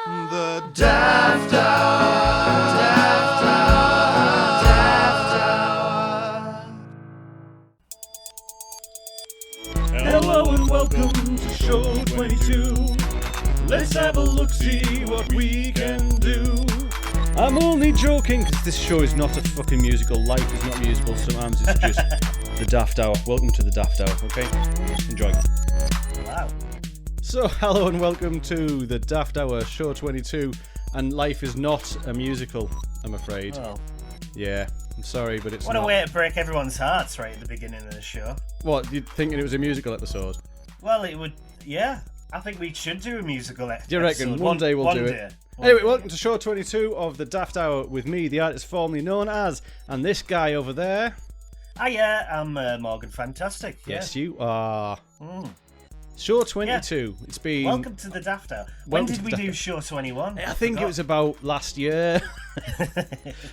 The Daft Hour. Daft Hour. Daft Hour. Hello and welcome to show 22. Let's have a look-see what we can do. I'm only joking because this show is not a fucking musical. Life is not musical. Sometimes it's just the Daft Hour. Welcome to the Daft Hour, okay? Enjoy. Wow. So, hello and welcome to the Daft Hour, show 22. And life is not a musical, I'm afraid. Oh. Yeah, I'm sorry, but it's What not. a way to break everyone's hearts right at the beginning of the show. What, you thinking it was a musical episode? Well, it would, yeah. I think we should do a musical episode. Do you reckon? One day we'll do it. Anyway, welcome to show 22 of the Daft Hour with me, the artist formerly known as, and this guy over there. Hiya, I'm Morgan Fantastic. Yes, you are. Show 22. Yeah. It's been... Welcome to the Daft Hour. When did we do show 21? I think it was about last year.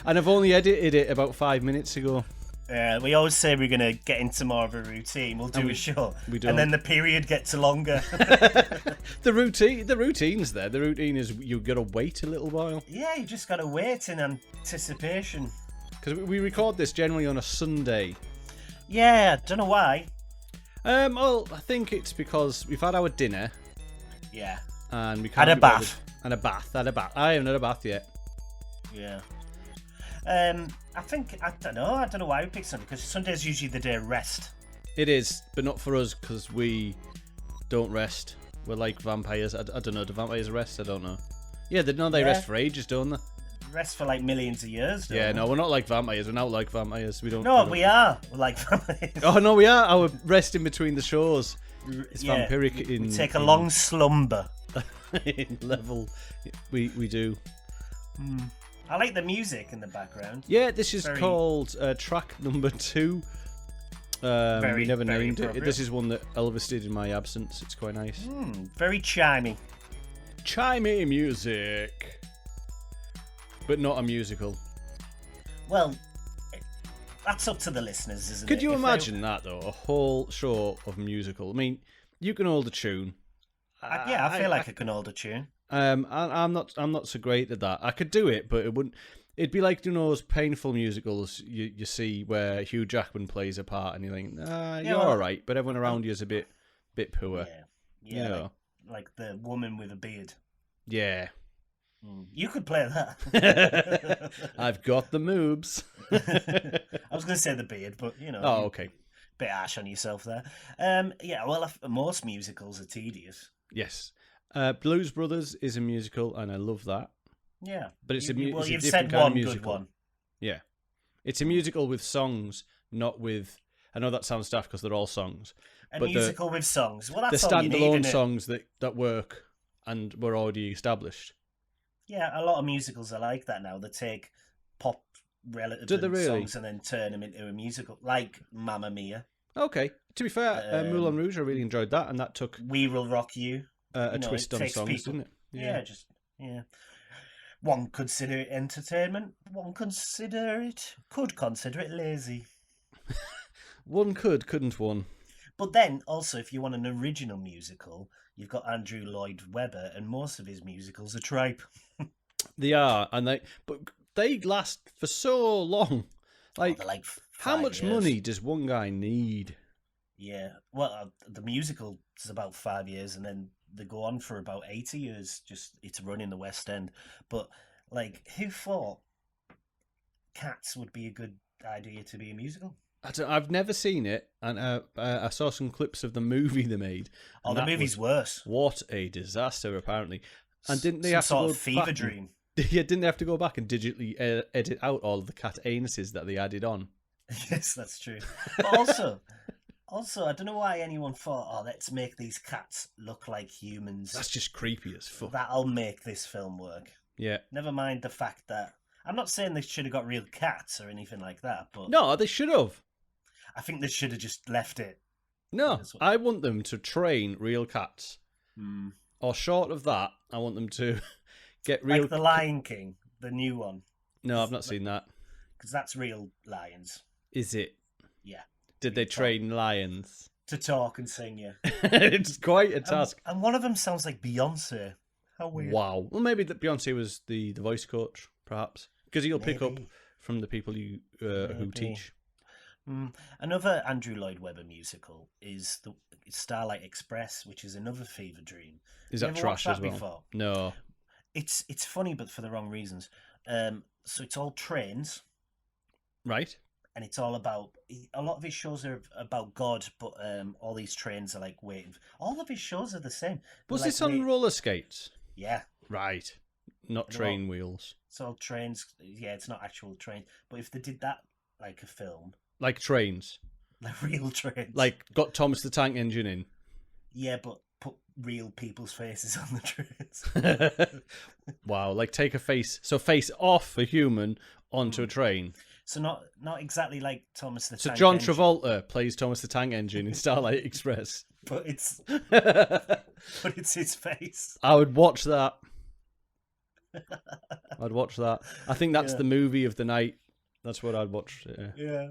And I've only edited it about 5 minutes ago. We always say we're going to get into more of a routine. We'll do a show. We don't. And then the period gets longer. The routine's there. The routine is you've got to wait a little while. Yeah, you just got to wait in anticipation. Because we record this generally on a Sunday. Yeah, don't know why. Well, I think it's because we've had our dinner. Yeah. And we can't Had a bath. Had a bath. I haven't had a bath yet. Yeah. I don't know why we picked Sunday, because Sunday's usually the day of rest. It is, but not for us, because we don't rest. We're like vampires. I don't know, do vampires rest? I don't know. Yeah, they rest for ages, don't they? Rest for like millions of years, don't Yeah, they? No, we're not like vampires. We're not like vampires. We don't. We are. We're like vampires. Oh, no, we are. Our rest in between the shows is vampiric We take a long slumber. in level. We do. I like the music in the background. Yeah, this is called track number 2. We never named it. This is one that Elvis did in my absence. It's quite nice. Very chimey. Chimey music. But not a musical. Well, that's up to the listeners, isn't it? Could you imagine that, though? A whole show of musical. I mean, you can hold a tune. I feel like I can hold a tune. I'm not so great at that. I could do it, but it wouldn't. It'd be like those painful musicals you see where Hugh Jackman plays a part, and you think, you're all right, but everyone around you is a bit poor. Yeah. You know? Like the woman with a beard. Yeah. You could play that. I've got the moves. I was going to say the beard, but you know. Oh, okay. Bit harsh on yourself there. Most musicals are tedious. Yes. Blues Brothers is a musical, and I love that. Yeah. But it's you've a different said kind one of musical. good one. Yeah. It's a musical with songs, not with... I know that sounds daft because they're all songs. A but musical with songs. Well, that's the all you need, standalone isn't it? songs that work and were already established. Yeah, a lot of musicals are like that now. They take pop relative songs and then turn them into a musical, like Mamma Mia. Okay. To be fair, Moulin Rouge, I really enjoyed that, and that took We Will Rock You. a twist on songs, didn't it? Yeah. One consider it entertainment. One could consider it lazy. One couldn't one. But then, also, if you want an original musical, you've got Andrew Lloyd Webber, and most of his musicals are tripe. They are, and they last for so long. Like, They're like how much 5 years. money does one guy need? Yeah, well, the musical is about 5 years, and then they go on for about 80 years. It's run in the West End. But like, who thought Cats would be a good idea to be a musical? I've never seen it, and I saw some clips of the movie they made. Oh, the movie's worse. What a disaster, apparently. And didn't they Some have to sort go of fever back dream? Yeah, didn't they have to go back and digitally edit out all of the cat anuses that they added on? Yes, that's true. But also, I don't know why anyone thought, let's make these cats look like humans. That's just creepy as fuck. That'll make this film work. Yeah. Never mind the fact that... I'm not saying they should have got real cats or anything like that, but... No, they should have. I think they should have just left it. No, I want them to train real cats. Or short of that, I want them to get real... Like The Lion King, the new one. No, I've not seen that. Because that's real lions. Is it? Yeah. Did they train lions? To talk and sing, yeah. It's quite a task. And one of them sounds like Beyonce. How weird. Wow. Well, maybe that Beyonce was the voice coach, perhaps, because he'll pick up Maybe. from the people who Maybe. teach. Another Andrew Lloyd Webber musical is Starlight Express, which is another fever dream. Is You that ever trash watched as that well? before? No. It's funny, but for the wrong reasons. So it's all trains, Right. and it's all about. A lot of his shows are about God, but all these trains are like waiting. All of his shows are the same. Was They're this like on roller skates? Yeah, Right. Not They're train wheels. it's all trains. Yeah, it's not actual train. But if they did that like a film, Like trains. like real trains, Like got Thomas the Tank Engine in. yeah, but put real people's faces on the trains. Wow. Like take a face. So face off a human onto a train. So not exactly like Thomas the So Tank John Engine, Travolta plays Thomas the Tank Engine in Starlight Express. but it's his face. I would watch that. I'd watch that. I think that's Yeah. the movie of the night. That's what I'd watch. Yeah. Yeah.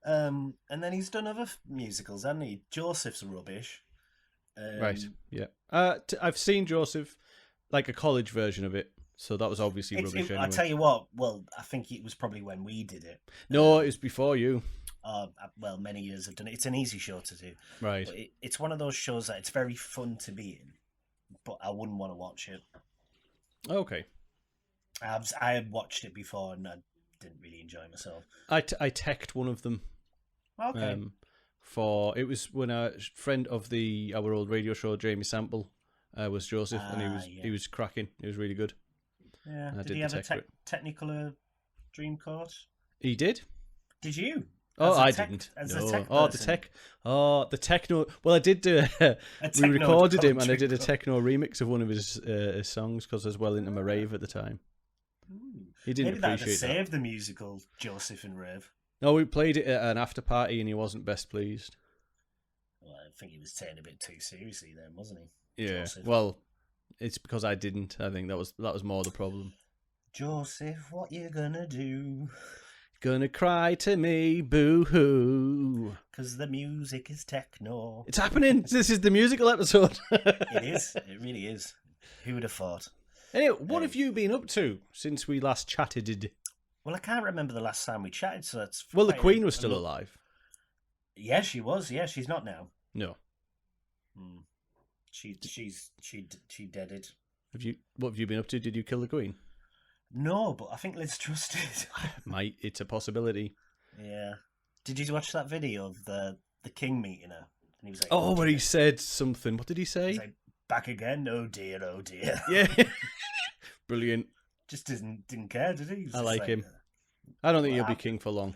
And then he's done other musicals, hasn't he? Joseph's rubbish. Right. Yeah. I've seen Joseph, like a college version of it. So that was obviously rubbish anyway. I tell you what. Well, I think it was probably when we did it. No, it was before you. Well, many years have done it. It's an easy show to do. Right. But it's one of those shows that it's very fun to be in, but I wouldn't want to watch it. Okay. I had watched it before and I didn't really enjoy myself. I teched one of them. Okay. For it was when a friend of our old radio show, Jamie Sample, was Joseph, and he was cracking. He was really good. Yeah. I Did he have a Technicolor dream course? He did. Did you? Oh, I tech- didn't. as No. a tech Oh, the person? tech. Oh, the techno. Well, I did do. We techno recorded him, and I country did a club. techno remix of one of his songs because I was well into my rave at the time. He didn't Maybe that'd have appreciate that. saved the musical Joseph and Rave. No, we played it at an after party, and he wasn't best pleased. Well, I think he was taken a bit too seriously then, wasn't he? Yeah. Joseph. Well, it's because I didn't. I think that was more the problem. Joseph, what you gonna do? Gonna cry to me, boo hoo. 'Cause the music is techno. It's happening. This is the musical episode. It is. It really is. Who would have thought? Anyway, what have you been up to since we last chatted? Well, I can't remember the last time we chatted, so that's... Well, the quite Queen was a still lot. alive. Yeah, she was. Yeah, she's not now. No. She deaded. What have you been up to? Did you kill the Queen? No, but I think Liz Truss did. Might. It's a possibility. Yeah. Did you watch that video of the King meeting her? And he was like, Oh, where dear. he said something. What did he say? He's like, back again? Oh dear, oh dear. Yeah. Brilliant. Just didn't care, did he? He was I just like him. I don't think Well, he'll be king for long.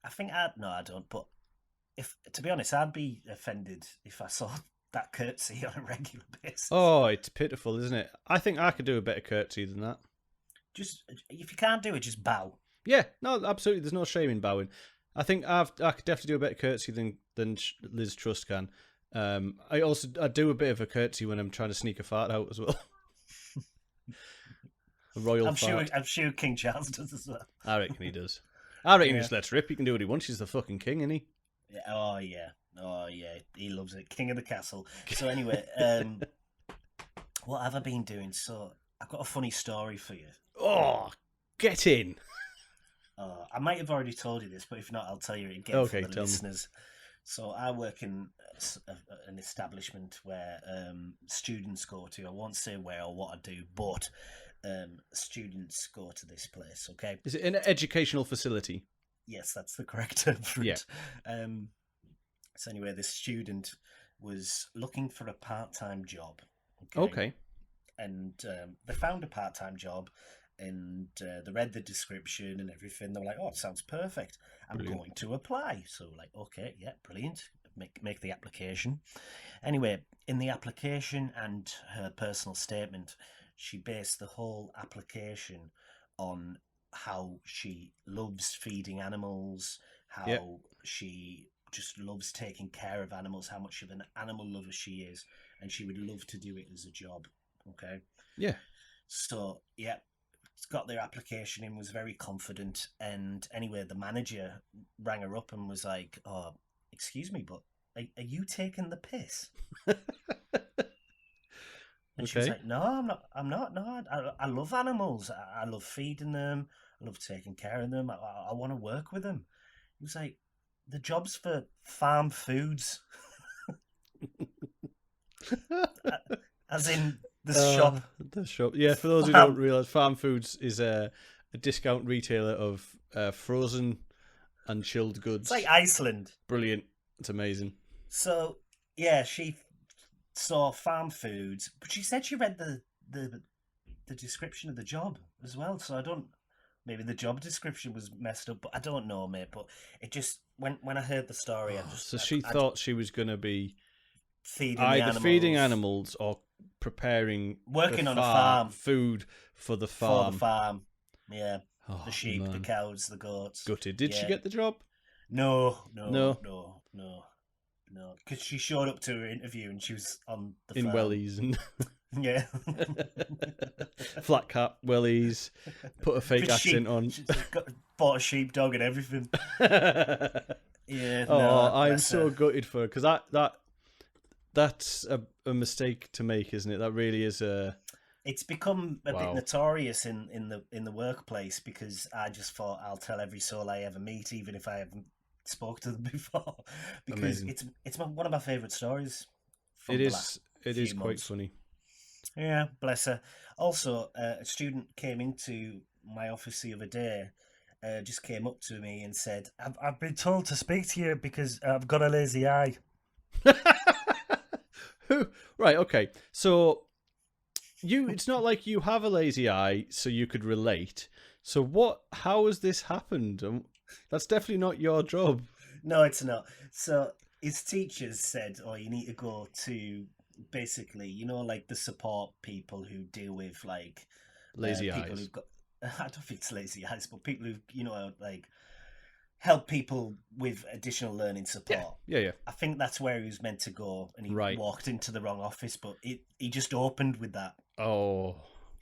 I think I don't. But to be honest, I'd be offended if I saw that curtsy on a regular basis. Oh, it's pitiful, isn't it? I think I could do a better curtsy than that. Just if you can't do it, just bow. Yeah, no, absolutely. There's no shame in bowing. I think I could definitely do a better curtsy than Liz Truss can. I do a bit of a curtsy when I'm trying to sneak a fart out as well. A royal fart. I'm sure King Charles does as well. I reckon he does. I reckon he Yeah. just lets rip. He can do what he wants. He's the fucking king, isn't he? Yeah, oh yeah, he loves it. King of the castle. So anyway, what have I been doing? So I've got a funny story for you. Oh, get in. I might have already told you this, but if not, I'll tell you again Okay, for the tell me. listeners. So I work in an establishment where students go to. I won't say where or what I do, but students go to this place. Okay. Is it an educational facility? Yes, that's the correct term for Yeah. it. So anyway, this student was looking for a part-time job. Okay. And they found a part-time job, and they read the description and everything. They were like, "Oh, it sounds perfect. I'm Brilliant. going to apply." So like, okay, yeah, brilliant. Make the application. Anyway, in the application and her personal statement, she based the whole application on how she loves feeding animals, how Yeah. she just loves taking care of animals, how much of an animal lover she is, and she would love to do it as a job. Okay. Yeah. So yeah, got their application in, was very confident, and anyway, the manager rang her up and was like, "Oh, excuse me, but are you taking the piss?" And she was Okay. like, no, I'm not. No, I love animals. I love feeding them. I love taking care of them. I want to work with them. He was like, the job's for farm foods, as in the shop. The shop. Yeah, for those who Farm. don't realise, Farm Foods is a discount retailer of frozen and chilled goods. It's like Iceland. Brilliant. It's amazing. So yeah, she saw farm foods, but she said she read the description of the job as well. So I don't. Maybe the job description was messed up, but I don't know, mate. But it just when I heard the story, She thought she was going to be feeding either feeding animals or preparing working on a farm, food for the farm. For the farm, yeah. Oh, The sheep, man. the cows, the goats. Gutted. Did she Yeah. get the job? No. No. Because she showed up to her interview and she was on the In farm. wellies and Yeah. flat cap wellies, put a fake But accent on. She's bought a sheepdog and everything. Yeah. Oh, no, I'm bless so her. gutted for her because that's a mistake to make, isn't it? That really is a. It's become a Wow. bit notorious in the workplace because I just thought I'll tell every soul I ever meet, even if I haven't spoke to them before, because Amazing. it's one of my favourite stories. From It the is. last It few is quite months. funny. Yeah, bless her. Also, a student came into my office the other day. Just came up to me and said, I've been told to speak to you because I've got a lazy eye. Right. Okay. So it's not like you have a lazy eye, so you could relate. So what? How has this happened? That's definitely not your job. No, it's not. So his teachers said, "Oh, you need to go to basically, like the support people who deal with like Lazy people eyes. who've got. I don't think it's lazy eyes, but people who like help people with additional learning support. Yeah. I think that's where he was meant to go, and he Right. walked into the wrong office. But he just opened with that Oh,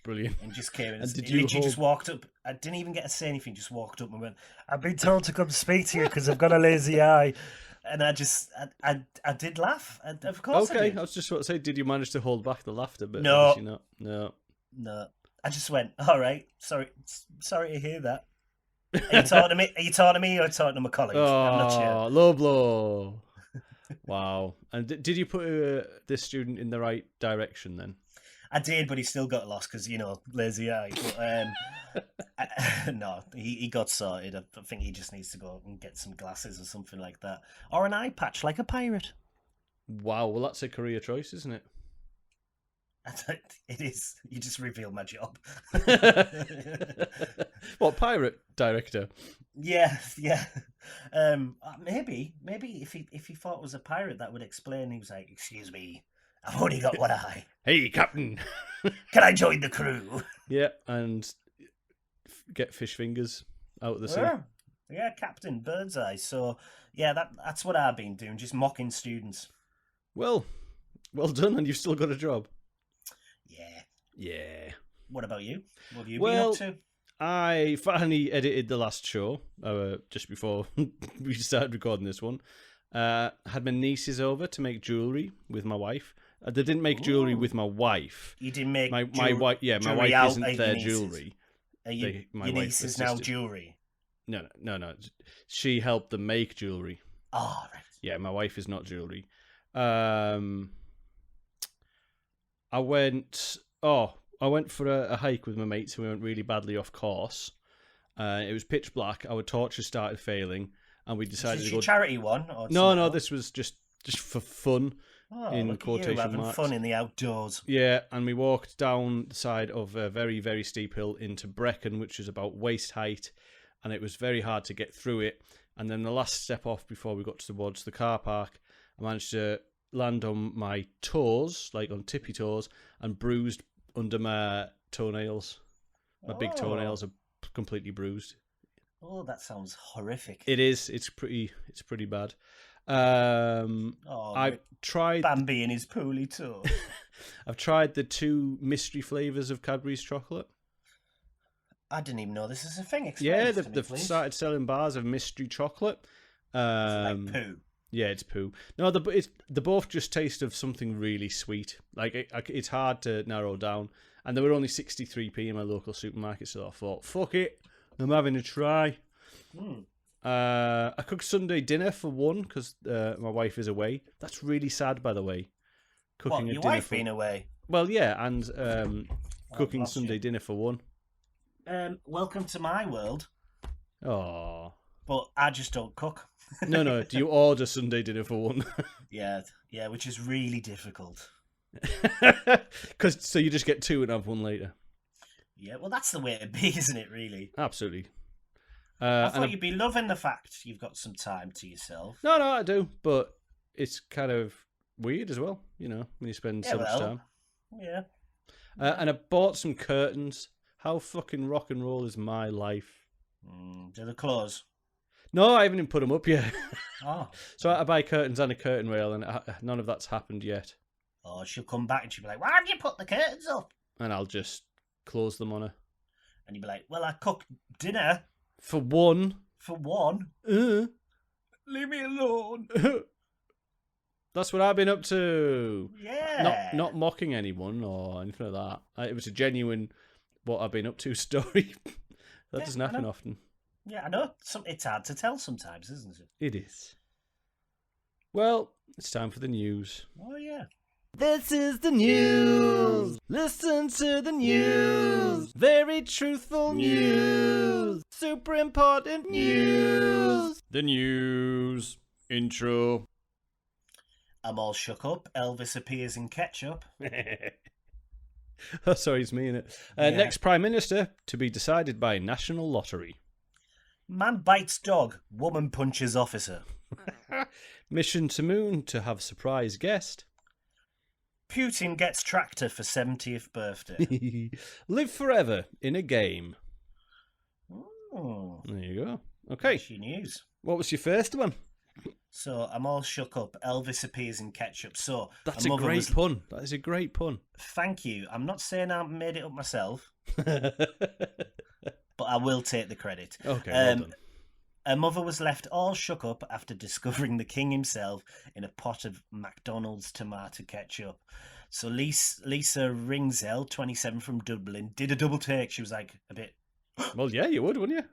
brilliant. and just came in. And did he you literally just walked up. I didn't even get to say anything. Just walked up and went, "I've been told to come speak to you because I've got a lazy eye." And I did laugh. Of course, I Okay, did. I was just about to say, did you manage to hold back the laughter? But No. obviously not. No. No, I just went. All right, sorry to hear that. Are you talking to me? Are you talking to me or talking to my colleague? I'm not sure. Oh, low blow. Wow. And did you put this student in the right direction then? I did, but he still got lost because lazy eye. But, no, he got sorted. I think he just needs to go and get some glasses or something like that, or an eye patch like a pirate. Wow. Well, that's a career choice, isn't it? It is. You just revealed my job. What, pirate director? Yeah. Maybe if he thought it was a pirate, that would explain. He was like, "Excuse me, I've only got one eye. Hey, Captain. Can I join the crew?" Yeah, and get fish fingers out of the sea. Yeah, Captain Birdseye. So yeah, that's what I've been doing, just mocking students. Well done, and you've still got a job. Yeah. Yeah. What about you? What have you Well, been up to? I finally edited the last show just before we started recording this one. Had my nieces over to make jewellery with my wife. They didn't make jewellery with my wife. You didn't make My wife. Yeah, my jewellery wife out isn't of their your nieces. jewellery. Are my your wife niece is now assisted. jewellery. No. She helped them make jewellery. Oh, right. Yeah, my wife is not jewellery. I went for a hike with my mates and we went really badly off course. It was pitch black. Our torches started failing, and we decided Is to this your go. charity one? Or No, something else? this was just for fun. Oh, in look at quotation you, having marks. fun in the outdoors. Yeah, and we walked down the side of a very, very steep hill into Brecon, which is about waist height, and it was very hard to get through it. And then the last step off before we got towards the car park, I managed to land on my toes, like on tippy toes, and bruised under my toenails. My big toenails are completely bruised. Oh, that sounds horrific. It is. It's pretty bad. Oh, I've tried. Bambi and his poorly toe. I've tried the 2 mystery flavors of Cadbury's chocolate. I didn't even know this is a thing. Explain Yeah, this to me, they've please. started selling bars of mystery chocolate. Like poo. Yeah, it's poo. No, they both just taste of something really sweet. Like it's hard to narrow down. And they were only 63p in my local supermarket, so I thought, fuck it, I'm having a try. I cooked Sunday dinner for one because my wife is away. That's really sad, by the way. Cooking your dinner wife being away? Well, yeah, and cooking Sunday dinner for one. Welcome to my world. Oh. But I just don't cook. No. Do you order Sunday dinner for one? Yeah, which is really difficult. So you just get two and have one later. Yeah, well, that's the way to be, isn't it, really? Absolutely. I thought you'd be loving the fact you've got some time to yourself. No, I do, but it's kind of weird as well, when you spend so much time. Yeah. And I bought some curtains. How fucking rock and roll is my life? Do they close? No, I haven't even put them up yet. Oh. So I buy curtains and a curtain rail, and none of that's happened yet. Oh, she'll come back and she'll be like, "Why have you put the curtains up?" And I'll just close them on her. And you'll be like, "Well, I cooked dinner. For one. For one? Leave me alone." That's what I've been up to. Yeah. Not mocking anyone or anything like that. It was a genuine what I've been up to story. That doesn't happen often. Yeah, I know. It's hard to tell sometimes, isn't it? It is. Well, it's time for the news. Oh, yeah. This is the news. Listen to the news. Very truthful news. Super important news. The news. Intro. I'm all shook up. Elvis appears in ketchup. Oh, sorry, it's me, innit? Next Prime Minister to be decided by National Lottery. Man bites dog. Woman punches officer. Mission to Moon to have surprise guest. Putin gets tractor for 70th birthday. Live forever in a game. Oh, There you go. Okay. that's your news. What was your first one? So I'm all shook up. Elvis appears in ketchup. So That's a great pun. That is a great pun. Thank you. I'm not saying I made it up myself, but I will take the credit. Okay, well done. Her mother was left all shook up after discovering the king himself in a pot of McDonald's tomato ketchup. So Lisa Ringzell, 27 from Dublin, did a double take. She was like a bit... Well, yeah, you would, wouldn't you?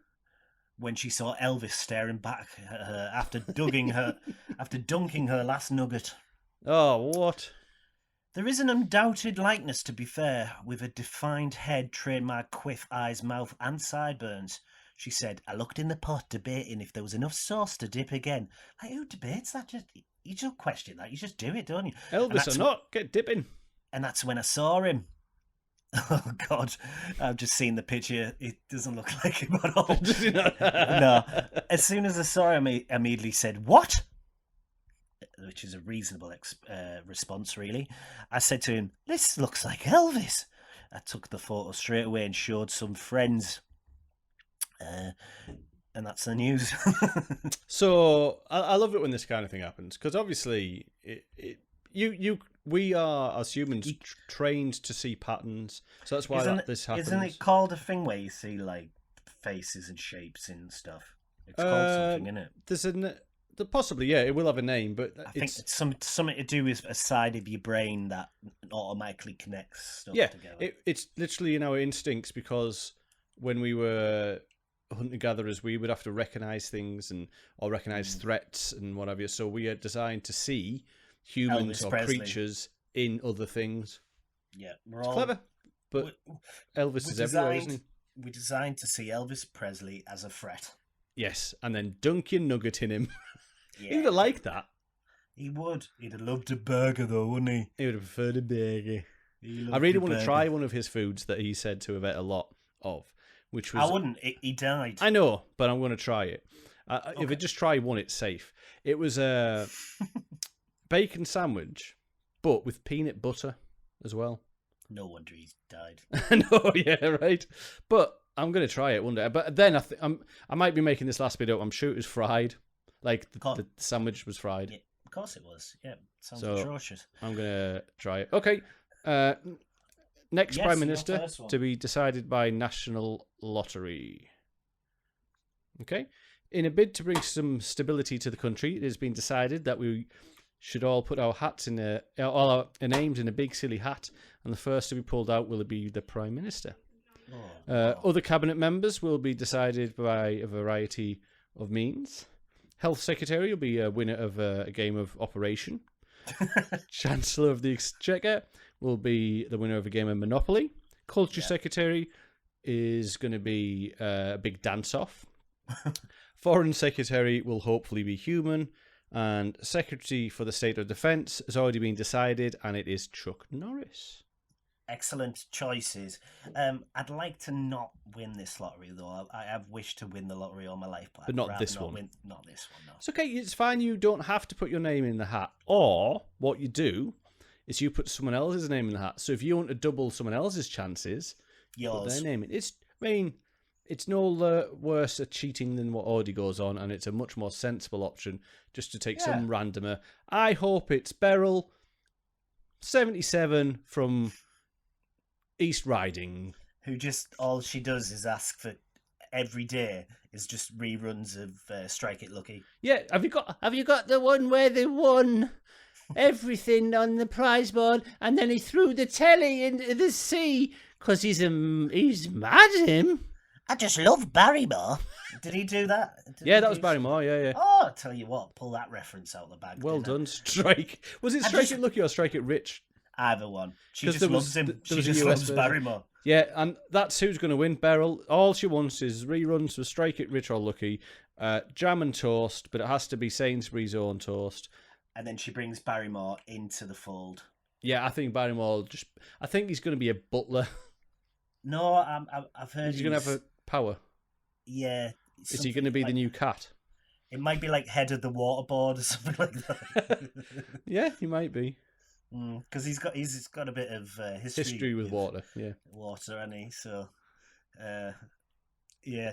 When she saw Elvis staring back at her after dunking her last nugget. Oh, what? There is an undoubted likeness, to be fair, with a defined head, trademark quiff, eyes, mouth, and sideburns. She said, "I looked in the pot debating if there was enough sauce to dip again." Like, who debates that? You don't question that. You just do it, don't you? Elvis or not, get dipping. And that's when I saw him. Oh, God. I've just seen the picture. It doesn't look like him at all. No. As soon as I saw him, I immediately said, "What?" Which is a reasonable response, really. I said to him, "This looks like Elvis." I took the photo straight away and showed some friends. And that's the news. So I love it when this kind of thing happens because obviously we are as humans trained to see patterns, so that's why this happens. Isn't it called a thing where you see like faces and shapes and stuff? It's called something, isn't it? Possibly, yeah. It will have a name, but I think it's something to do with a side of your brain that automatically connects stuff together. It's literally in our instincts because when we were hunter-gatherers, we would have to recognise things or recognise threats and what have you. So we are designed to see humans Elvis or Presley. Creatures in other things. Yeah, It's clever, but Elvis is everywhere, isn't he? We're designed to see Elvis Presley as a threat. Yes, and then dunk your nugget in him. Yeah. He would have liked that. He would. He'd have loved a burger, though, wouldn't he? He would have preferred a burger. I really want to try one of his foods that he said to have ate a lot of, which was... I wouldn't. He died. I know, but I'm going to try it. If I just try one, it's safe. It was a bacon sandwich, but with peanut butter as well. No wonder he's died. No, yeah, right. But I'm going to try it one day. But then I might be making this last bit up. I'm sure it was fried. Like the sandwich was fried. Yeah, of course it was. Yeah, sounds So, atrocious. I'm going to try it. Okay. Next Yes, Prime your Minister first one. to be decided by National Lottery. Okay. In a bid to bring some stability to the country, it has been decided that we should all put our hats in all our names in a big silly hat, and the first to be pulled out will be the Prime Minister. Other cabinet members will be decided by a variety of means. Health Secretary will be a winner of a game of Operation. Chancellor of the Exchequer will be the winner of a game of Monopoly. Culture Secretary is going to be a big dance-off. Foreign Secretary will hopefully be human. And Secretary for the State of Defence has already been decided, and it is Chuck Norris. Excellent choices. I'd like to not win this lottery, though. I have wished to win the lottery all my life, but not this one. Not this one, no. It's okay. It's fine. You don't have to put your name in the hat. Or what you do is you put someone else's name in the hat. So if you want to double someone else's chances, put their name in. It's no worse at cheating than what already goes on, and it's a much more sensible option just to take some randomer. I hope it's Beryl, 77 from East Riding. Who just, all she does is ask for every day is just reruns of Strike It Lucky. Yeah, have you got the one where they won everything on the prize board and then he threw the telly into the sea because he's mad at him? I just love Barrymore. Did he do that? That was Barrymore, yeah. Oh, I tell you what, pull that reference out of the bag. Well done, Strike. Was it Strike It Lucky or Strike It Rich? Either one. She just loves him. She just loves Barrymore. Yeah, and that's who's going to win. Beryl, all she wants is reruns for Strike It Rich or Lucky, jam and toast, but it has to be Sainsbury's own toast. And then she brings Barrymore into the fold. Yeah, I think Barrymore I think he's going to be a butler. No, I've heard he's going to have a power. Yeah. Is he going to be the new cat? It might be like head of the water board or something like that. Yeah, he might be. Because he's got a bit of history with water. Yeah, water, hasn't he? So, yeah.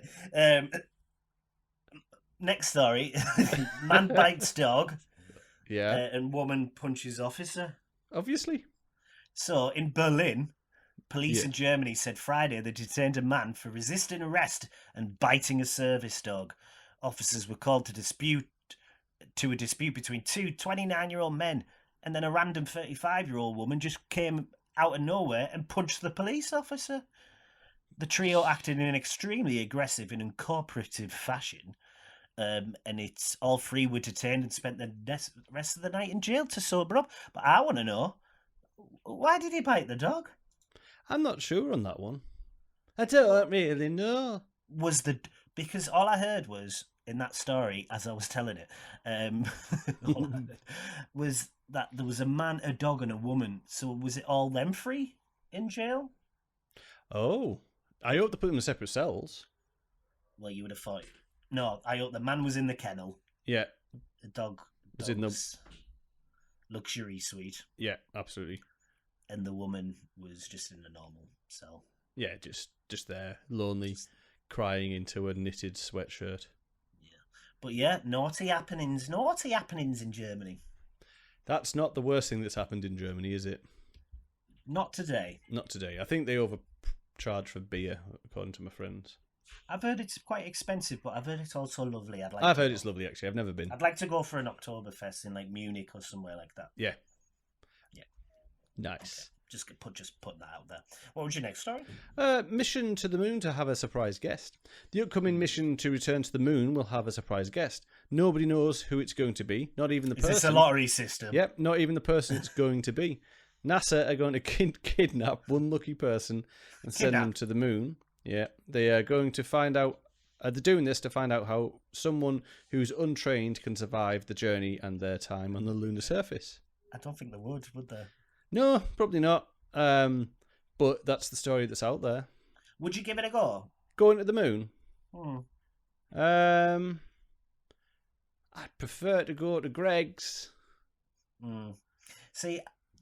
Next story: man bites dog. Yeah, and woman punches officer. Obviously. So in Berlin, police in Germany said Friday they detained a man for resisting arrest and biting a service dog. Officers were called to a dispute between two 29-year-old men, and then a random 35-year-old woman just came out of nowhere and punched the police officer. The trio acted in an extremely aggressive and uncooperative fashion, and it's all three were detained and spent the rest of the night in jail to sober up. But I want to know, why did he bite the dog? I'm not sure on that one. I don't really know. Because all I heard was in that story, as I was telling it, was that there was a man, a dog, and a woman. So was it all them three in jail? Oh, I hope they put them in separate cells. Well, you would have thought. No, I hope the man was in the kennel. Yeah. The dog was in the luxury suite. Yeah, absolutely. And the woman was just in a normal cell. Yeah, just there, lonely, crying into a knitted sweatshirt. Yeah. But yeah, naughty happenings in Germany. That's not the worst thing that's happened in Germany, is it? Not today. Not today. I think they overcharge for beer, according to my friends. I've heard it's quite expensive, but I've heard it's also lovely. I've heard it's lovely, actually. I've never been. I'd like to go for an Oktoberfest in like Munich or somewhere like that. Yeah. Yeah. Nice. Okay. Just put that out there. What was your next story? Mission to the moon to have a surprise guest. The upcoming mission to return to the moon will have a surprise guest. Nobody knows who it's going to be. Not even the person. Is this a lottery system? Yep. Not even the person it's going to be. NASA are going to kidnap one lucky person and send them to the moon. Yeah, they are going to find out. They're doing this to find out how someone who's untrained can survive the journey and their time on the lunar surface. I don't think they would they? No, probably not. But that's the story that's out there. Would you give it a go? Going to the moon? I'd prefer to go to Greg's. See,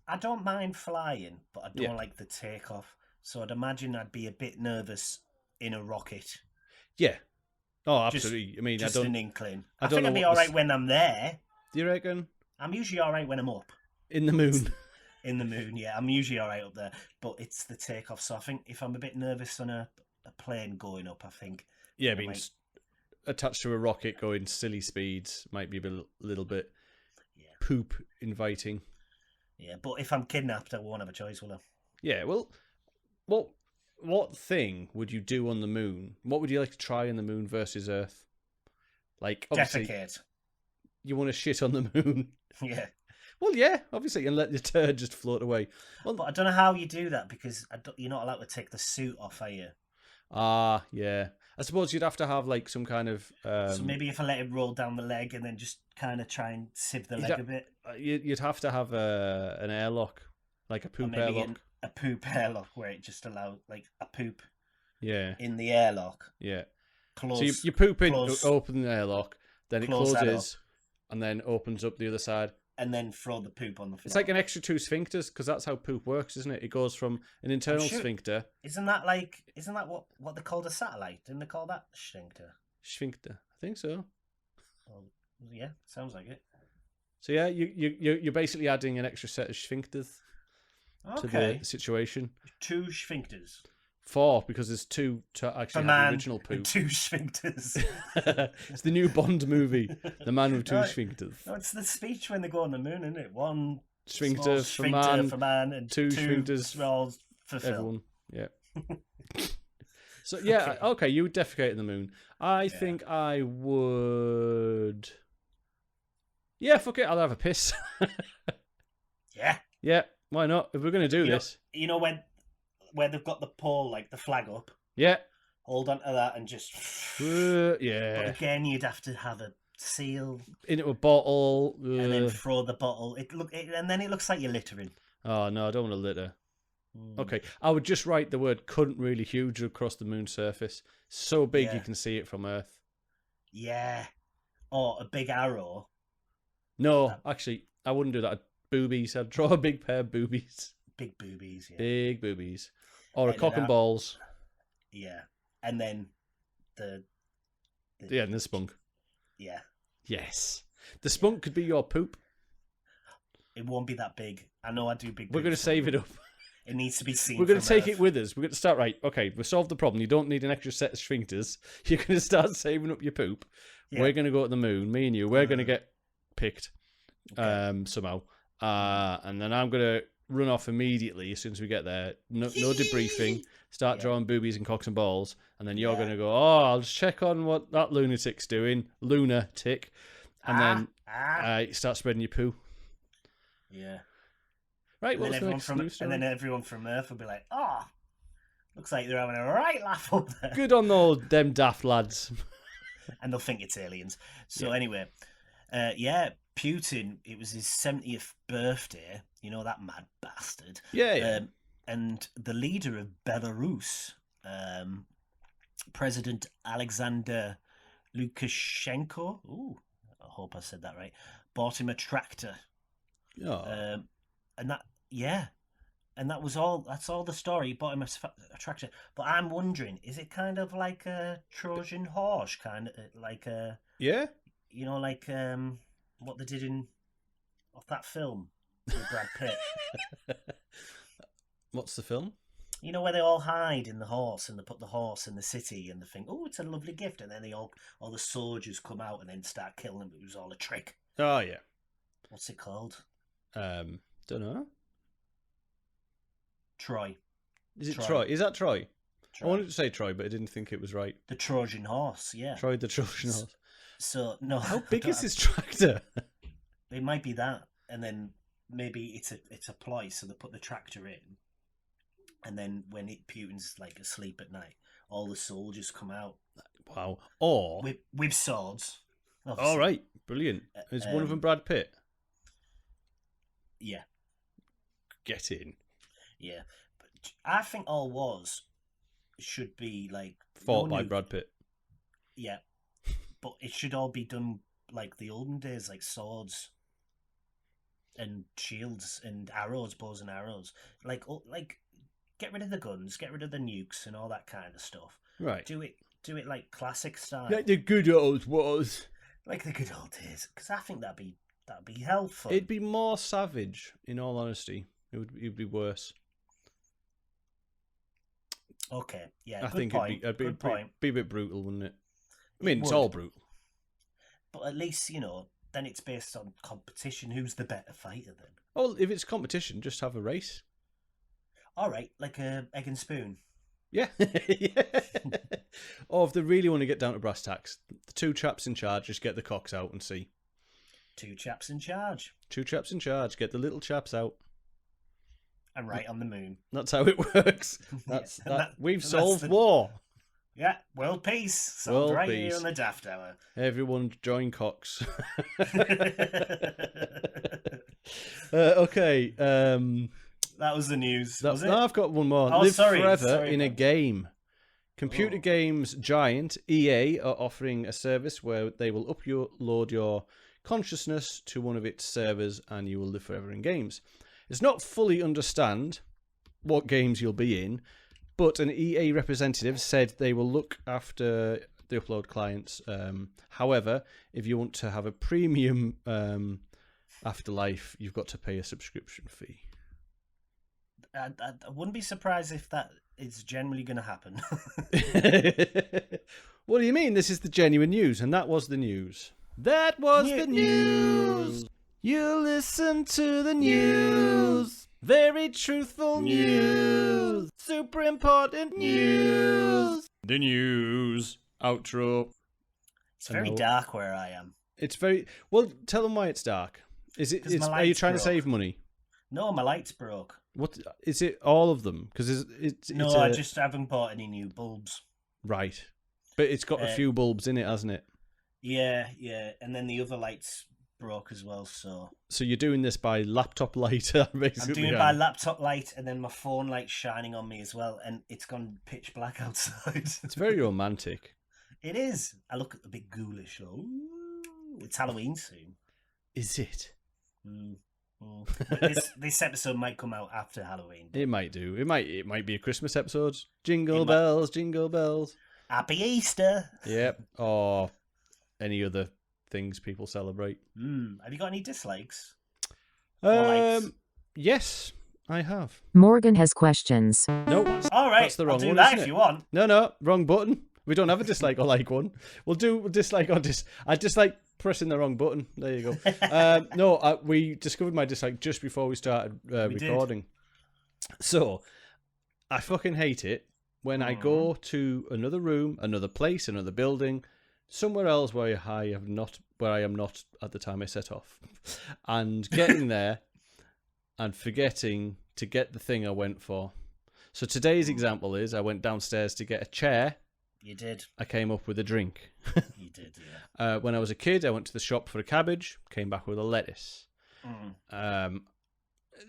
I don't mind flying, but I don't like the takeoff. So I'd imagine I'd be a bit nervous in a rocket. Yeah. Oh, absolutely. I mean, just I don't. An inkling. I think I'd be all right when I'm there. Do you reckon? I'm usually all right when I'm up. In the moon. In the moon, yeah. I'm usually all right up there. But it's the takeoff. So I think if I'm a bit nervous on a plane going up, I think. Yeah, I mean, attached to a rocket going silly speeds might be a little bit poop inviting. Yeah, but if I'm kidnapped, I won't have a choice, will I? Yeah, well, what thing would you do on the moon? What would you like to try on the moon versus Earth? Like, obviously, Defecate. you want to shit on the moon. Yeah. Well, yeah, obviously, and let your turd just float away. Well, But I don't know how you do that because you're not allowed to take the suit off, are you? Yeah. I suppose you'd have to have like some kind of. So maybe if I let it roll down the leg and then just kind of try and sieve the leg a bit. You'd have to have an airlock, like a poop airlock. A poop airlock where it just allows like a poop. Yeah. In the airlock. Yeah. Close, so you poop in, close, open the airlock, then it close closes, and then opens up the other side. And then throw the poop on the floor. It's like an extra 2 sphincters, because that's how poop works, isn't it? It goes from an internal sphincter. Isn't that what they called a satellite? Didn't they call that sphincter? Sphincter, I think so. Well, yeah, sounds like it. So yeah, you're basically adding an extra set of sphincters to the situation. 2 sphincters. 4, because there's 2 to actually have the original poop. 2 sphincters. It's the new Bond movie, The Man with 2 sphincters. No, it's the speech when they go on the moon, isn't it? 1 sphincter for man and 2 sphincters for everyone. Yeah. So yeah, okay, you would defecate in the moon. I think I would. Yeah, fuck it, I'll have a piss. Yeah. Yeah, why not? If we're gonna do this, you know where they've got the pole, like the flag up. Yeah. Hold on to that and just. Yeah. But again, you'd have to have a seal into a bottle and then throw the bottle. And then it looks like you're littering. Oh no, I don't want to litter. Okay, I would just write the word "couldn't" really huge across the moon's surface, so big you can see it from Earth. Yeah. Or a big arrow. No, actually, I wouldn't do that. Boobies. I'd draw a big pair of boobies. Big boobies, yeah. Big boobies. Or a cock and balls. Yeah. And then the and the spunk. Yeah. Yes. The spunk could be your poop. It won't be that big. I know I do big. We're going to save it up. It needs to be seen. We're going to take it with us. We're going to start, right, okay, we've solved the problem. You don't need an extra set of sphincters. You're going to start saving up your poop. Yeah. We're going to go to the moon, me and you. We're going to get picked somehow. And then I'm going to run off immediately as soon as we get there. No debriefing. Start drawing boobies and cocks and balls. And then you're going to go, I'll just check on what that lunatic's doing. Lunatic. And then start spreading your poo. Yeah. Right, what's the next news story? And then everyone from Earth will be like, looks like they're having a right laugh up there. Good on all them daft lads. And they'll think it's aliens. So anyway, Putin, it was his 70th birthday. You know, that mad bastard. Yeah. And the leader of Belarus, President Alexander Lukashenko, I hope I said that right, bought him a tractor. Oh. And that was all. That's all the story. He bought him a tractor. But I'm wondering, is it kind of like a Trojan horse, kind of like a you know, like what they did of that film with Brad Pitt. What's the film? You know, where they all hide in the horse and they put the horse in the city and they think, it's a lovely gift, and then all the soldiers come out and then start killing them. It was all a trick. Oh yeah. What's it called? Don't know. Troy. Is it Troy? Is that Troy? I wanted to say Troy, but I didn't think it was right. The Trojan horse, yeah. Troy the Trojan horse. So no. How big is this tractor? It might be that, and then maybe it's a ploy. So they put the tractor in, and then when Putin's like asleep at night, all the soldiers come out. Wow. Or with swords. Obviously. All right, brilliant. Is one of them Brad Pitt? Yeah. Get in. Yeah. But I think all wars should be like fought by Brad Pitt. Yeah. But it should all be done like the olden days, like swords and shields and arrows, bows and arrows. Like get rid of the guns, get rid of the nukes and all that kind of stuff. Right. Do it like classic style. Like the good old wars. Like the good old days. Because I think that'd be helpful. It'd be more savage, in all honesty. It'd be worse. Okay, yeah, I think it'd be a bit brutal, wouldn't it? I mean, it's all brutal. But at least, then it's based on competition. Who's the better fighter then? Oh, if it's competition, just have a race. All right, like a egg and spoon. Yeah. Yeah. Or if they really want to get down to brass tacks, the two chaps in charge just get the cocks out and see. Two chaps in charge. Two chaps in charge, get the little chaps out. And right on the moon. That's how it works. We've solved war. Yeah, world peace. Solved right peace. here on the Daft Hour. Everyone join Cox. Okay. That was the news. Was it? No, I've got one more. Oh, Live sorry. forever in a game. Computer games giant EA are offering a service where they will upload your consciousness to one of its servers and you will live forever in games. It's not fully understand what games you'll be in, but an EA representative said they will look after the upload clients. However, if you want to have a premium afterlife, you've got to pay a subscription fee. I wouldn't be surprised if that is generally going to happen. What do you mean? This is the genuine news, and that was the news. That was the news. You listen to the news. Very truthful news. Super important news. The news. Outro. It's very dark where I am. It's very... Well, tell them why it's dark. Are you trying to save money? No, my light's broke. What is it? All of them? Because I just haven't bought any new bulbs. Right, but it's got a few bulbs in it, hasn't it? Yeah, and then the other light's broke as well. So you're doing this by laptop light, basically. I'm doing it by laptop light, and then my phone light's shining on me as well, and it's gone pitch black outside. It's very romantic. It is. I look a bit ghoulish. Ooh, it's Halloween soon. Is it? But this episode might come out after Halloween. It might do. It might be a Christmas episode. Jingle bells, jingle bells. Happy Easter. Yep. Or any other things people celebrate. Have you got any dislikes? Yes, I have. Morgan has questions. Nope. All right. That's the wrong I'll do one, that isn't if it? you want. No, wrong button. We don't have a dislike or like one. We'll do dislike or I dislike pressing the wrong button. There you go. We discovered my dislike just before we started recording. So, I fucking hate it when I go to another room, another place, another building, somewhere else where I am not at the time I set off, and getting there and forgetting to get the thing I went for. So today's example is I went downstairs to get a chair. You did. I came up with a drink. You did, yeah. When I was a kid, I went to the shop for a cabbage, came back with a lettuce.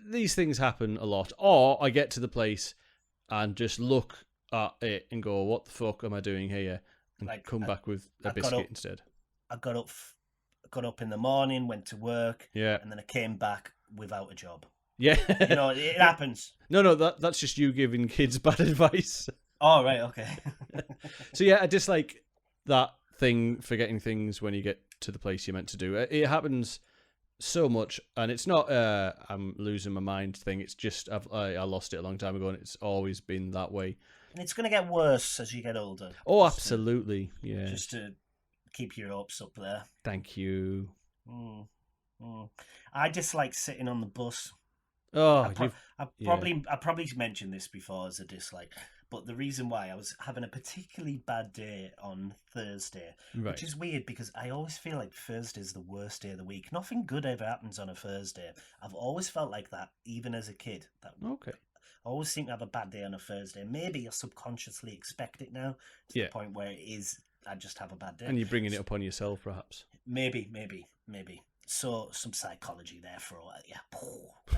These things happen a lot. Or I get to the place and just look at it and go, what the fuck am I doing here? And come back with a biscuit instead. I got up in the morning, went to work, yeah, and then I came back without a job. Yeah. It happens. No, that's just you giving kids bad advice. Oh, right, okay. So yeah, I dislike that thing, forgetting things when you get to the place you're meant to do. It happens so much, and it's not I'm losing my mind thing. It's just I lost it a long time ago, and it's always been that way. And it's going to get worse as you get older. Oh, absolutely, yeah. Just to keep your hopes up there. Thank you. I dislike sitting on the bus. Oh, I probably mentioned this before as a dislike, but the reason why I was having a particularly bad day on Thursday, right, which is weird because I always feel like Thursday's the worst day of the week. Nothing good ever happens on a Thursday. I've always felt like that, even as a kid. Okay. I always seem to have a bad day on a Thursday. Maybe I subconsciously expect it now to the point where it is. I just have a bad day, and you're bringing it upon yourself, perhaps. Maybe. So some psychology there for all that. Yeah.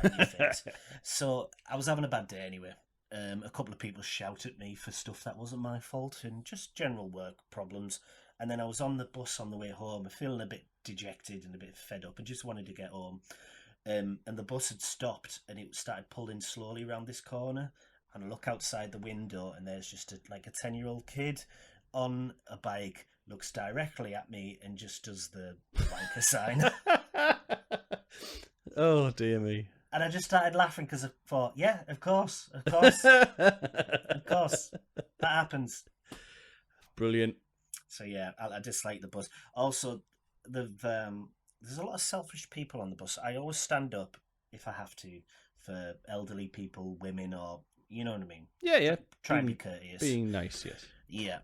Right in your face. So I was having a bad day anyway. A couple of people shouted at me for stuff that wasn't my fault and just general work problems. And then I was on the bus on the way home, feeling a bit dejected and a bit fed up and just wanted to get home. And the bus had stopped and it started pulling slowly around this corner. And I look outside the window and there's just a 10-year-old kid on a bike, looks directly at me and just does the wanker sign. Oh, dear me. And I just started laughing because I thought, yeah, of course. Of course. That happens. Brilliant. So yeah, I dislike the bus. Also, there's a lot of selfish people on the bus. I always stand up if I have to for elderly people, women, or you know what I mean. Yeah. Try and be courteous. Being nice, yes. Yeah,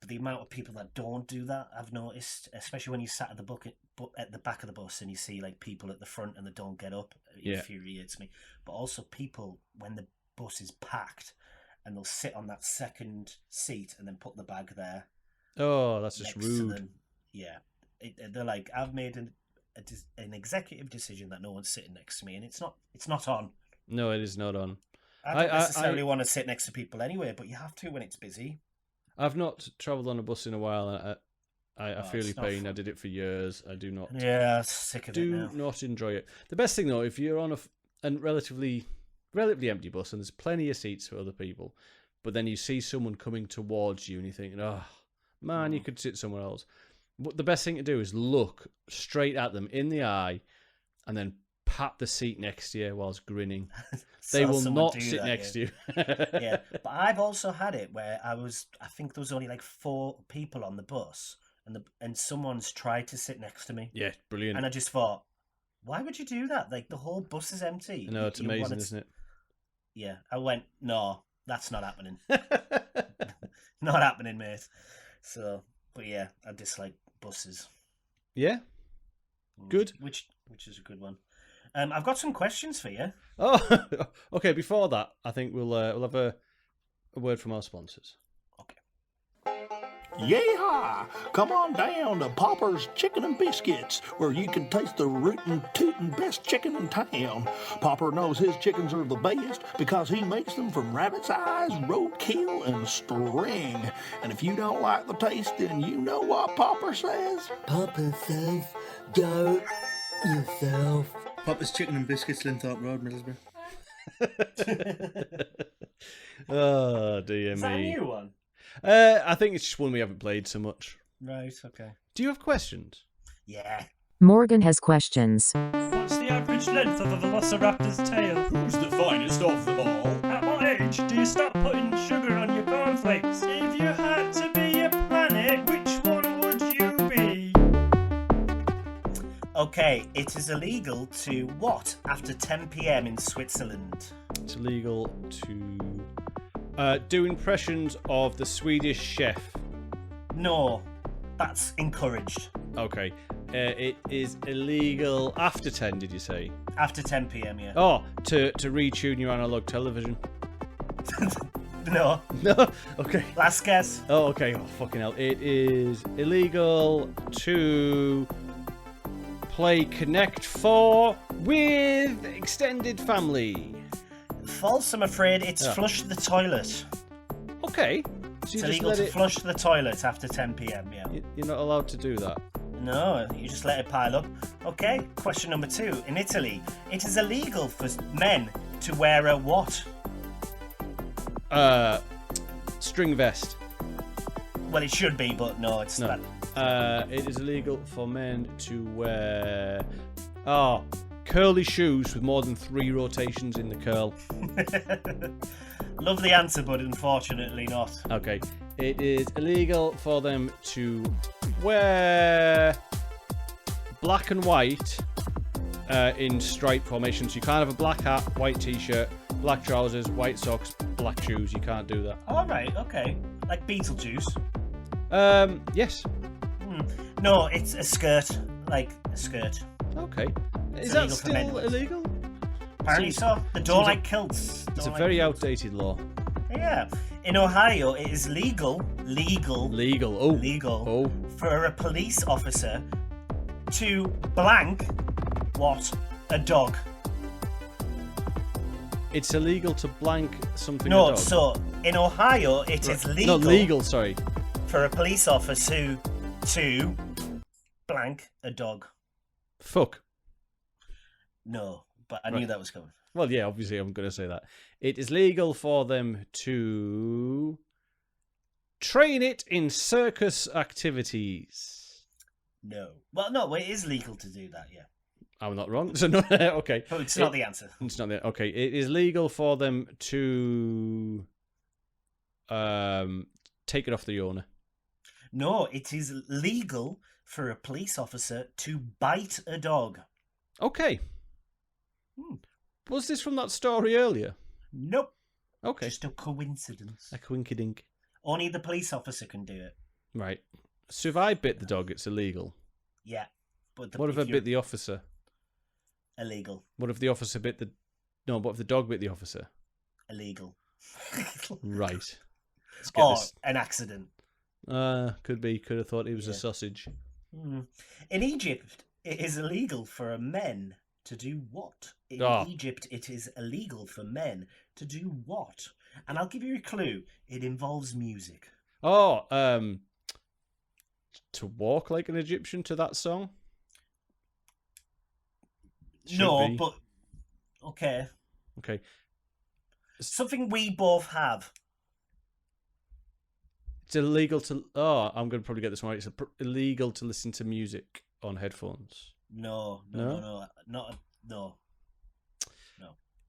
but the amount of people that don't do that, I've noticed, especially when you sat at the back of the bus and you see like people at the front and they don't get up, it infuriates me. But also people when the bus is packed and they'll sit on that second seat and then put the bag there. Oh, that's just rude. Yeah, they're like, I've made an executive decision that no one's sitting next to me, and it's not on. No, it is not on. I don't necessarily want to sit next to people anyway, but you have to when it's busy. I've not travelled on a bus in a while, and I feel your pain. Fun. I did it for years. I do not. Yeah, sick of it now. Do not enjoy it. The best thing though, if you're on a relatively empty bus and there's plenty of seats for other people, but then you see someone coming towards you and you're thinking, oh man, you could sit somewhere else. But the best thing to do is look straight at them in the eye, and then pat the seat next to you whilst grinning. They will not sit next to you. Yeah, but I've also had it where I think there was only like 4 people on the bus, and someone's tried to sit next to me. Yeah, brilliant. And I just thought, why would you do that? Like the whole bus is empty. No, it's amazing, isn't it? Yeah, I went, no, that's not happening. Not happening, mate. So, but yeah, I dislike buses. Yeah, good. Which is a good one. I've got some questions for you. Oh, okay. Before that, I think we'll have a word from our sponsors. Okay. Yeehaw! Come on down to Popper's Chicken and Biscuits, where you can taste the rootin' tootin' best chicken in town. Popper knows his chickens are the best because he makes them from rabbit's eyes, roadkill, and string. And if you don't like the taste, then you know what Popper says? Popper says, go yourself. Popper's Chicken and Biscuits, Linthorpe Road, Middlesbrough. Oh, dear me. Is that a new one? I think it's just one we haven't played so much. Right, okay. Do you have questions? Yeah. Morgan has questions. What's the average length of a velociraptor's tail? Who's the finest of them all? At what age do you stop putting sugar on your cornflakes? If you had to be a planet, which one would you be? Okay, it is illegal to what after 10 p.m. in Switzerland? It's illegal to do impressions of the Swedish chef. No, that's encouraged. Okay. It is illegal after 10, did you say? After 10 p.m, yeah. Oh, to retune your analog television. No. No? Okay. Last guess. Oh, okay. Oh, fucking hell. It is illegal to play Connect 4 with extended family. False, I'm afraid. It's flush the toilet. Okay. So It's illegal to flush the toilet after 10 p.m, yeah. You're not allowed to do that. No, you just let it pile up. Okay, question number 2. In Italy, it is illegal for men to wear a what? String vest. Well, it should be, but no, it's not. It is illegal for men to wear curly shoes with more than 3 rotations in the curl. Lovely answer, but unfortunately not. Okay. It is illegal for them to wear black and white in stripe formations. You can't have a black hat, white t-shirt, black trousers, white socks, black shoes. You can't do that. All right, okay. Like Beetlejuice. Yes. No, it's a skirt. Like a skirt. Okay. It's Is that illegal for men. still illegal? Apparently so. They don't like kilts. It's a Don't like very kilts. outdated law. Yeah. In Ohio, it is legal for a police officer to blank what? A dog. It's illegal to blank something. No, a dog. so in Ohio, it is legal. Not legal, sorry. For a police officer to blank a dog. Fuck. No, but I knew that was coming. Well, yeah, obviously I'm going to say that. It is legal for them to train it in circus activities. No. Well, no, it is legal to do that, yeah. I'm not wrong. So no, okay. But it's not the answer. It's not the okay. It is legal for them to take it off the owner. No, it is legal for a police officer to bite a dog. Okay. Was this from that story earlier? Nope. Okay. Just a coincidence. A quinkydink. Only the police officer can do it. Right. So if I bit the dog, it's illegal. Yeah. But What if I bit the officer? Illegal. What if the officer bit the... No, what if the dog bit the officer? Illegal. Right. Let's get Or this. an accident. Could be. Could have thought he was a sausage. In Egypt, it is illegal for men to do what? In Egypt, it is illegal for men to do what? And I'll give you a clue. It involves music. Oh, to walk like an Egyptian to that song? No, be. but okay. Okay. Something we both have. It's illegal to... Oh, I'm going to probably get this one right. It's illegal to listen to music on headphones. No.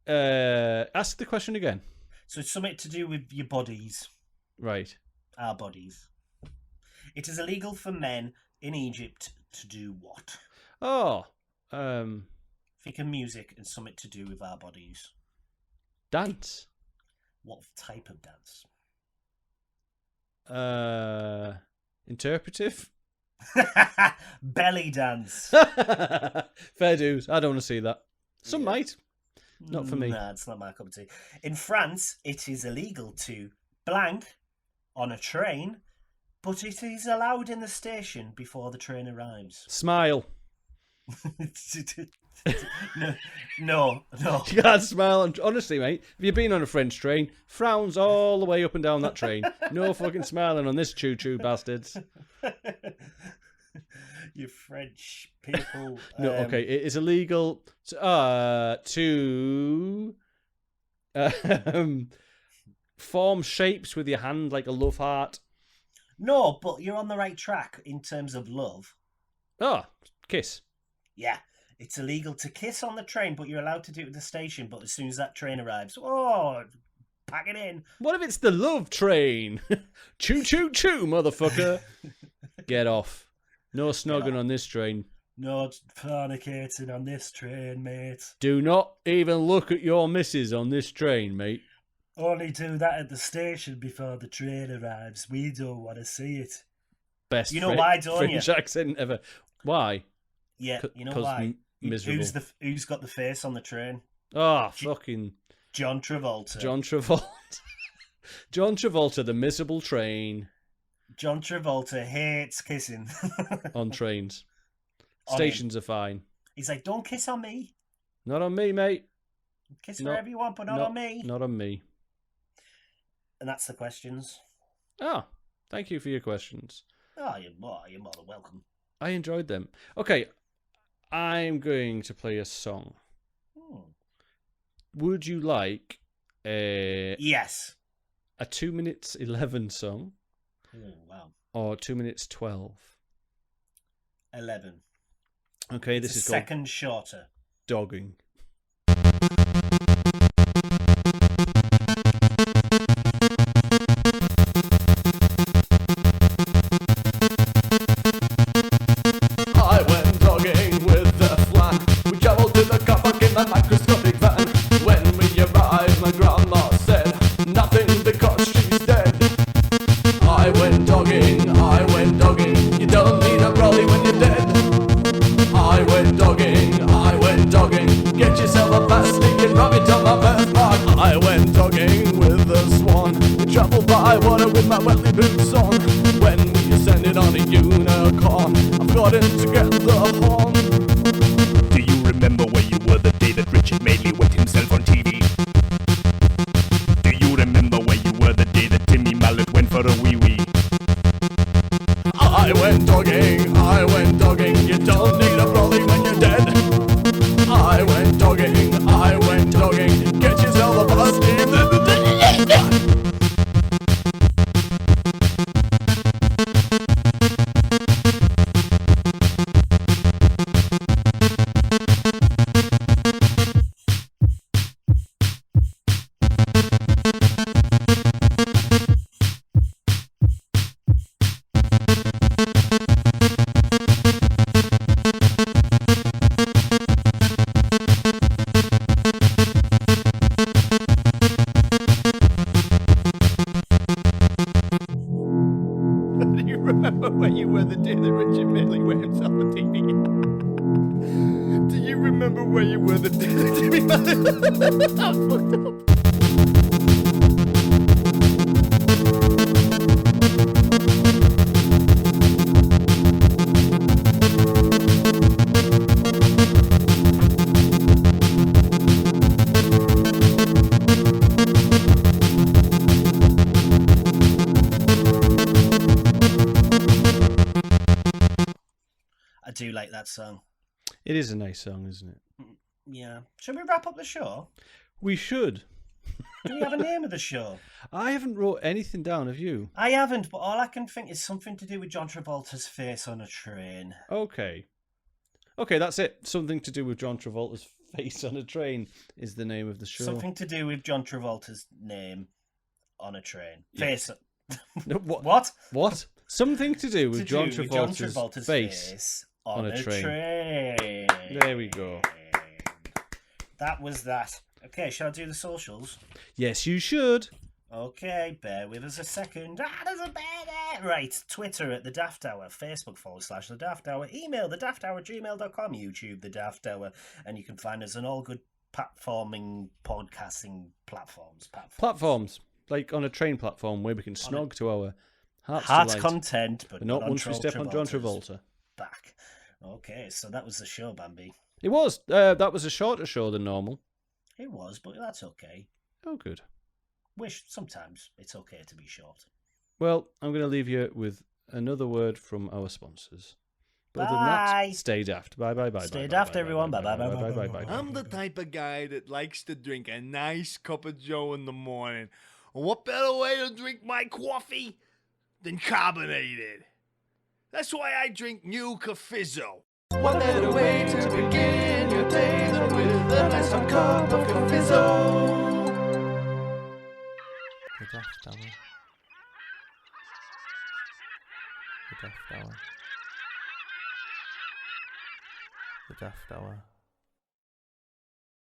Ask the question again. So it's something to do with your bodies. Right. Our bodies. It is illegal for men in Egypt to do what? Oh, Think of music and something to do with our bodies. dance. What type of dance? Interpretive. Belly dance. Fair dues. I don't want to see that. Some might. Not for me. Nah, it's not my cup of tea. In France, it is illegal to blank on a train, but it is allowed in the station before the train arrives. Smile. No. You can't smile. Honestly, mate, if you've been on a French train, frowns all the way up and down that train. No fucking smiling on this choo-choo, bastards. You French people. No, okay. It is illegal to form shapes with your hand like a love heart. No, but you're on the right track in terms of love. Oh, kiss. Yeah. It's illegal to kiss on the train, but you're allowed to do it at the station. But as soon as that train arrives, pack it in. What if it's the love train? Choo choo choo, motherfucker. Get off. No snogging on this train. No fornicating on this train, mate. Do not even look at your missus on this train, mate. Only do that at the station before the train arrives. We don't want to see it. Best You know why, don't French you? accent ever. Why? Yeah, you know 'cause why? Miserable. Who's got the face on the train? Oh, fucking... John Travolta. John Travolta. John Travolta, the miserable train. John Travolta hates kissing. On trains. On Stations are fine. He's like, don't kiss on me. Not on me, mate. Kiss wherever you want, but not on me. Not on me. And that's the questions. Oh, thank you for your questions. Oh, you're more than welcome. I enjoyed them. Okay, I'm going to play a song. Would you like Yes. a 2 minutes 11 song Oh, wow. or 2 minutes 12? 11. Okay, It's this a is called second shorter. Dogging. I went dogging with the flan. We travelled to the car park in a microscopic van. When we arrived, my grandma said nothing because she's dead. I went dogging. You don't need a brolly when you're dead. I went dogging. Get yourself a pasty and rub it on my birthmark. I went dogging with the swan. We travelled by water with my wetly boots on. When we ascended on a unicorn, I've got him to get the horn. Do you remember where you were the day that Richard Madeley went himself on TV? Do you remember where you were the day that Timmy Mallet went for a wee-wee? I went dogging. You don't need a brolly when you're dead. I went dogging. Get yourself a pasty. I do like that song. It is a nice song, isn't it? Yeah. Should we wrap up the show? We should. Do we have a name of the show? I haven't wrote anything down, have you? I haven't, but all I can think is something to do with John Travolta's face on a train. Okay. Okay, that's it. Something to do with John Travolta's face on a train is the name of the show. Something to do with John Travolta's name on a train. Yeah. Face. No, what? What? What? Something to do with John Travolta's face on a train. There we go. That was that. Okay, shall I do the socials? Yes, you should. Okay, bear with us a second. There's a bear there. Right, Twitter at The Daft Hour, Facebook / The Daft Hour, email thedaftour@gmail.com, YouTube The Daft Hour, and you can find us on all good platforming, podcasting platforms. Like on a train platform where we can snog to our heart's delight. Content, but not once we step on John Travolta. Back. Okay, so that was the show, Bambi. It was. That was a shorter show than normal. It was, but that's okay. Oh, good. Sometimes it's okay to be short. Well, I'm going to leave you with another word from our sponsors. But other than Bye. that, stay daft. Bye, bye, bye. Stay bye, daft, bye, everyone. Bye, Bye, bye, bye, bye, bye, bye, bye. I'm the type of guy that likes to drink a nice cup of joe in the morning. And what better way to drink my coffee than carbonated? That's why I drink New Cafizzo. What better way to begin your day than with a nice hot cup of Cafizzo? The Daft Hour. The Daft Hour. The Daft Hour.